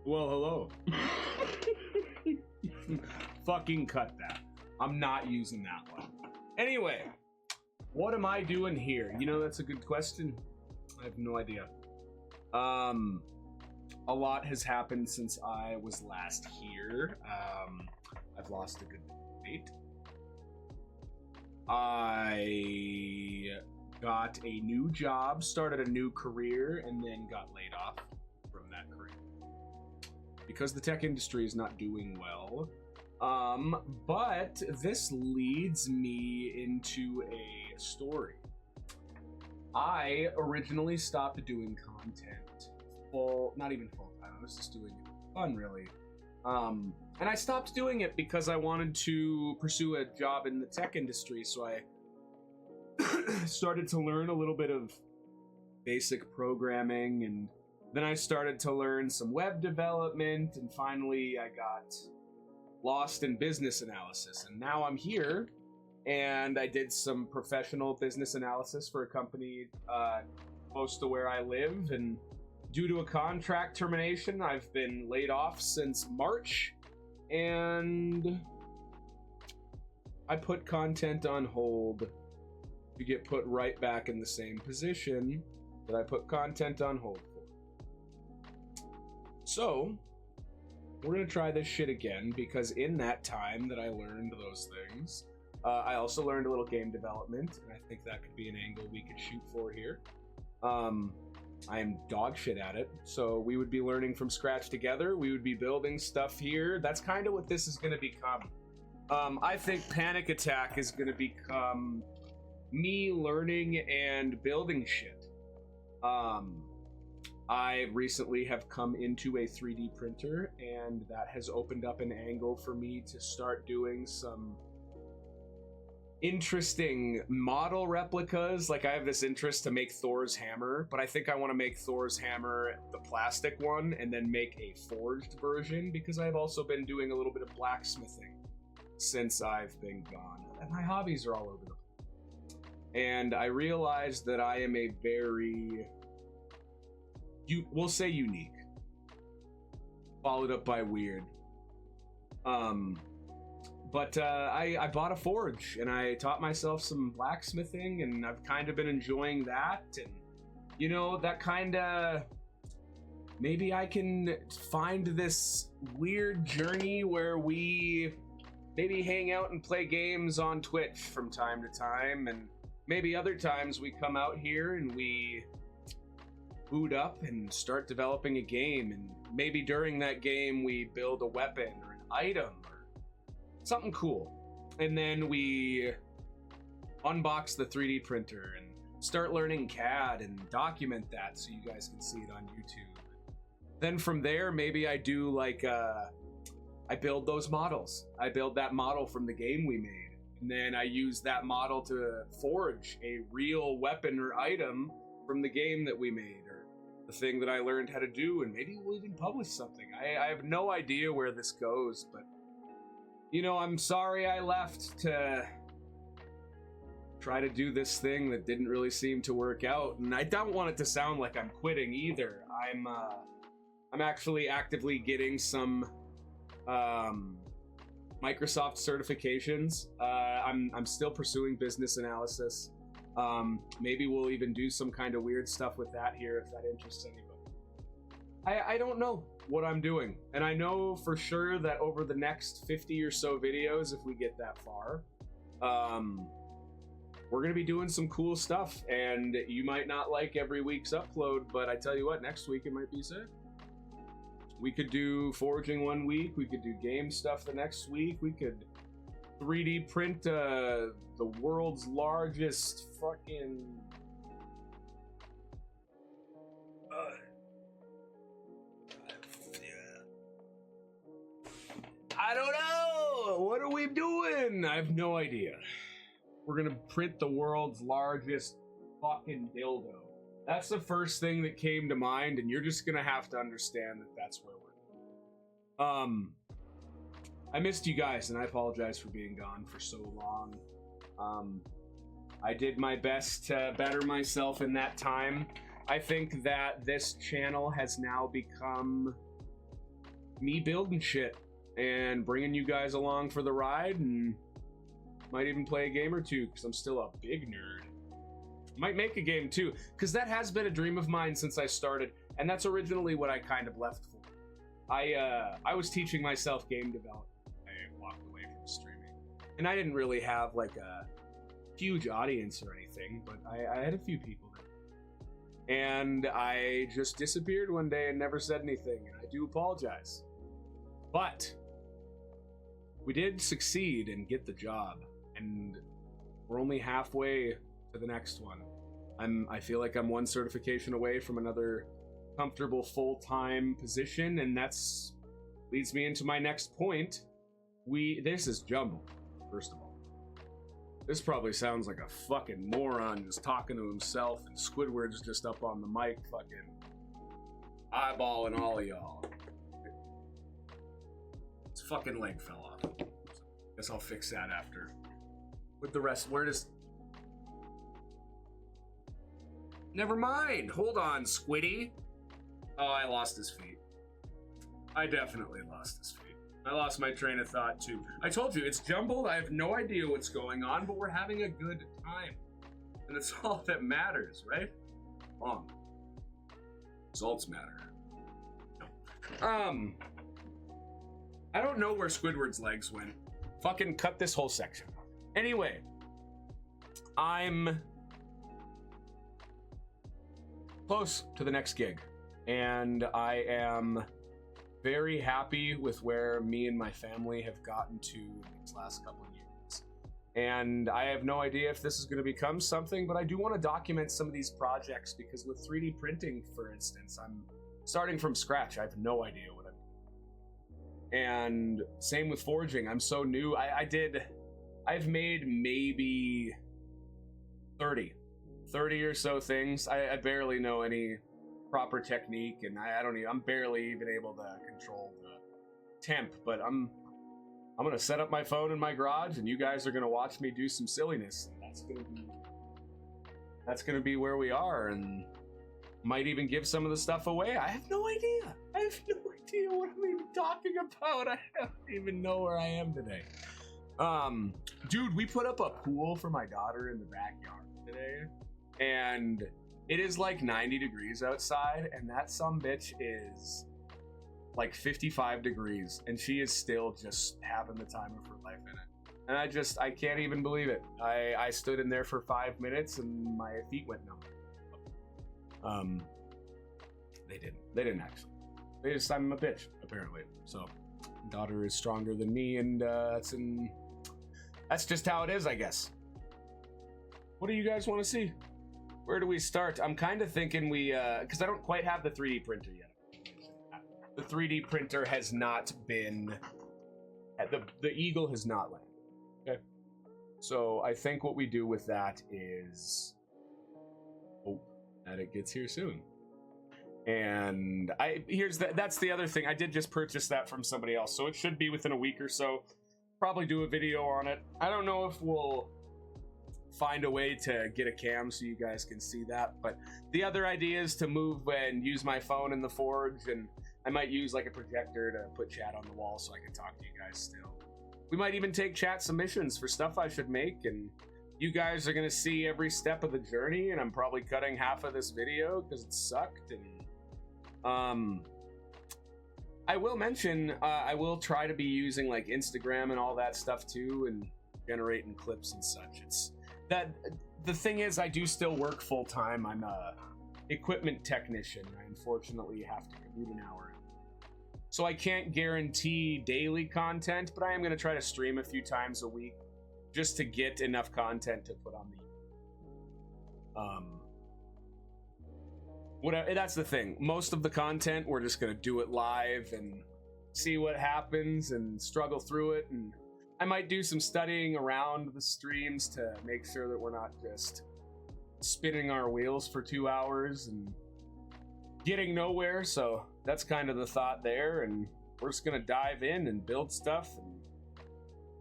Well, hello. Fucking cut that. I'm not using that one. Anyway, what am I doing here? You know, that's a good question. I have no idea. A lot has happened since I was last here. I've lost a good weight. I got a new job, started a new career, and then got laid off from that career. Because the tech industry is not doing well. But this leads me into a story. I originally stopped doing content not even full time. I was just doing it for fun, really. And I stopped doing it because I wanted to pursue a job in the tech industry, so I started to learn a little bit of basic programming, and then I started to learn some web development, and finally I got lost in business analysis, and now I'm here, and I did some professional business analysis for a company close to where I live, and due to a contract termination, I've been laid off since March, and I put content on hold to get put right back in the same position that I put content on hold for. So, we're going to try this shit again, because in that time that I learned those things, I also learned a little game development, and I think that could be an angle we could shoot for here. I am dog shit at it, so we would be learning from scratch together. We would be building stuff here. That's kind of what this is going to become. I think Panic Attack is going to become me learning and building shit. I recently have come into a 3D printer, and that has opened up an angle for me to start doing some interesting model replicas. Like, I have this interest to make Thor's hammer, but I think I want to make Thor's hammer the plastic one and then make a forged version, because I've also been doing a little bit of blacksmithing since I've been gone. And my hobbies are all over the place. And I realized that I am a very, we'll say unique, followed up by weird. But I bought a forge, and I taught myself some blacksmithing, and I've kind of been enjoying that. And, you know, that kind of, maybe I can find this weird journey where we maybe hang out and play games on Twitch from time to time, and maybe other times we come out here and we boot up and start developing a game, and maybe during that game we build a weapon or an item or something cool, and then we unbox the 3D printer and start learning CAD and document that so you guys can see it on YouTube. Then from there, maybe I do like I build those models. I build that model from the game we made, and then I use that model to forge a real weapon or item from the game that we made, or the thing that I learned how to do, and maybe we'll even publish something. I have no idea where this goes, but you know, I'm sorry I left to try to do this thing that didn't really seem to work out, and I don't want it to sound like I'm quitting either. I'm actually actively getting some Microsoft certifications. I'm still pursuing business analysis. Maybe we'll even do some kind of weird stuff with that here if that interests anybody. I don't know what I'm doing, and I know for sure that over the next 50 or so videos, if we get that far, we're gonna be doing some cool stuff, and you might not like every week's upload, but I tell you what, next week it might be sick. We could do forging one week, we could do game stuff the next week, we could 3D print the world's largest fucking I don't know! What are we doing? I have no idea. We're gonna print the world's largest fucking dildo. That's the first thing that came to mind, and you're just gonna have to understand that that's where we're I missed you guys, and I apologize for being gone for so long. I did my best to better myself in that time. I think that this channel has now become me building shit and bringing you guys along for the ride, and might even play a game or two because I'm still a big nerd. Might make a game too, because that has been a dream of mine since I started, and that's originally what I kind of left for. I was teaching myself game development. I walked away from streaming, and I didn't really have like a huge audience or anything, but I had a few people that, and I just disappeared one day and never said anything, and I do apologize. But we did succeed and get the job, and we're only halfway to the next one. I feel like I'm one certification away from another comfortable full-time position, and that's leads me into my next point. This is jumbled, first of all. This probably sounds like a fucking moron just talking to himself, and Squidward's just up on the mic fucking eyeballing all of y'all. His fucking leg fell off. Guess I'll fix that after. With the rest, where does... Never mind. Hold on, Squiddy. Oh, I lost his feet. I definitely lost his feet. I lost my train of thought, too. I told you, it's jumbled. I have no idea what's going on, but we're having a good time. And it's all that matters, right? Wrong. Results matter. No. I don't know where Squidward's legs went. Fucking cut this whole section. Anyway. I'm close to the next gig, and I am very happy with where me and my family have gotten to these last couple of years. And I have no idea if this is going to become something, but I do want to document some of these projects, because with 3D printing, for instance, I'm starting from scratch. I have no idea what I'm doing. And same with forging. I'm so new. I've made maybe 30 or so things. I barely know any proper technique, and I'm barely even able to control the temp, but I'm gonna set up my phone in my garage, and you guys are gonna watch me do some silliness, and that's gonna be where we are, and might even give some of the stuff away. I have no idea. I have no idea what I'm even talking about. I don't even know where I am today. Dude, we put up a pool for my daughter in the backyard today, and it is like 90 degrees outside, and that sumbitch is like 55 degrees, and she is still just having the time of her life in it. And I can't even believe it. I stood in there for 5 minutes, and my feet went numb. They didn't actually. I'm a bitch, apparently. So, daughter is stronger than me, and that's just how it is, I guess. What do you guys want to see? Where do we start? I'm kind of thinking because I don't quite have the 3D printer yet. The 3D printer has not been, the Eagle has not landed. Okay. So I think what we do with that is hope that it gets here soon. And that's the other thing. I did just purchase that from somebody else, so it should be within a week or so. Probably do a video on it. I don't know if we'll find a way to get a cam so you guys can see that, but the other idea is to move and use my phone in the forge, and I might use like a projector to put chat on the wall so I can talk to you guys still. We might even take chat submissions for stuff I should make, and you guys are gonna see every step of the journey, and I'm probably cutting half of this video because it sucked. And I will mention I will try to be using like Instagram and all that stuff too, and generating clips and such. It's that the thing is, I do still work full time. I'm a equipment technician. I unfortunately have to commute an hour, so I can't guarantee daily content, but I am going to try to stream a few times a week just to get enough content to put on the whatever. That's the thing. Most of the content, we're just going to do it live and see what happens and struggle through it. And I might do some studying around the streams to make sure that we're not just spinning our wheels for 2 hours and getting nowhere. So that's kind of the thought there. And we're just going to dive in and build stuff and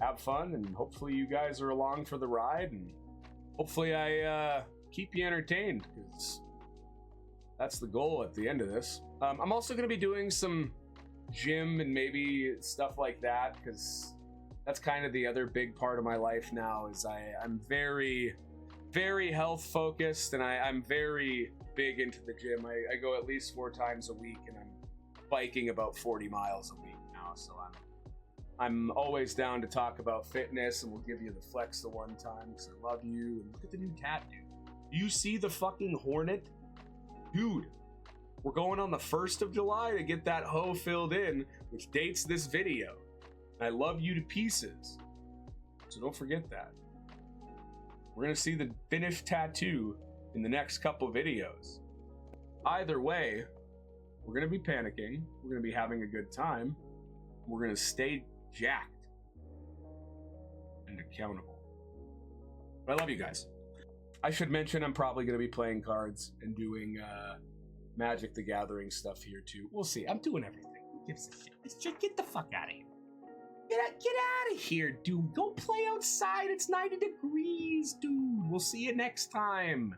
have fun. And hopefully you guys are along for the ride. And hopefully I keep you entertained, because that's the goal at the end of this. I'm also going to be doing some gym and maybe stuff like that, because that's kind of the other big part of my life now. Is I'm very, very health focused, and I'm very big into the gym. I go at least 4 times a week, and I'm biking about 40 miles a week now. So I'm always down to talk about fitness, and we'll give you the flex the one time because I love you. And look at the new tattoo. Do you see the fucking hornet? Dude, we're going on the 1st of July to get that hoe filled in, which dates this video. I love you to pieces. So don't forget that. We're going to see the finished tattoo in the next couple videos. Either way, we're going to be panicking. We're going to be having a good time. We're going to stay jacked and accountable. But I love you guys. I should mention I'm probably going to be playing cards and doing Magic the Gathering stuff here too. We'll see. I'm doing everything. Who gives a shit? Just get the fuck out of here. Get out of here, dude. Go play outside. It's 90 degrees, dude. We'll see you next time.